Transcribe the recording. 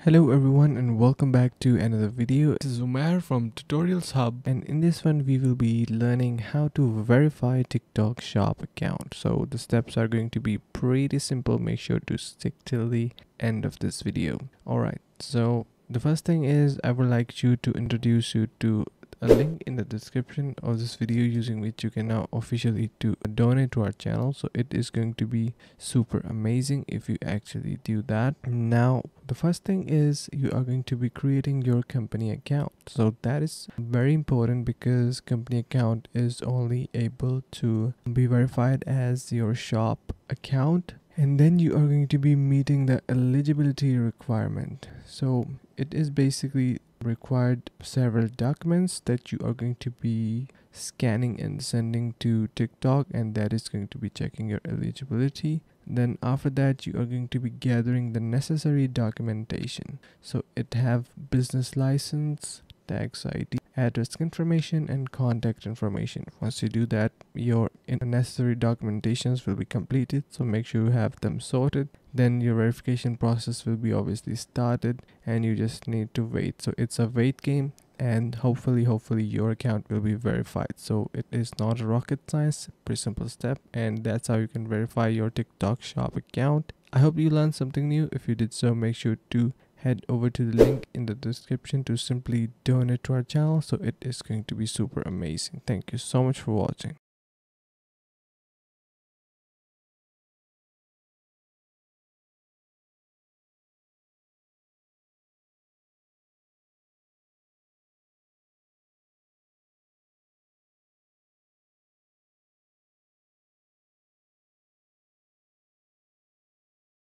Hello everyone and welcome back to another video. This is Umair from Tutorials Hub, and in this one we will be learning how to verify TikTok Shop account. So the steps are going to be pretty simple. Make sure to stick till the end of this video. Alright, so the first thing is I would like you to introduce you to a link in the description of this video using which you can now officially to donate to our channel. So it is going to be super amazing if you actually do that. Now the first thing is you are going to be creating your company account. So that is very important because company account is only able to be verified as your shop account, and then you are going to be meeting the eligibility requirement. So it is basically required several documents that you are going to be scanning and sending to TikTok, and that is going to be checking your eligibility. Then after that you are going to be gathering the necessary documentation. So it have business license, tax ID, address information, and contact information. Once you do that, your necessary documentations will be completed, so make sure you have them sorted. Then your verification process will be obviously started and you just need to wait. So it's a wait game, and hopefully your account will be verified. So it is not a rocket science, pretty simple step, and that's how you can verify your TikTok Shop account. I hope you learned something new. If you did so, make sure to head over to the link in the description to simply donate to our channel. So it is going to be super amazing. Thank you so much for watching.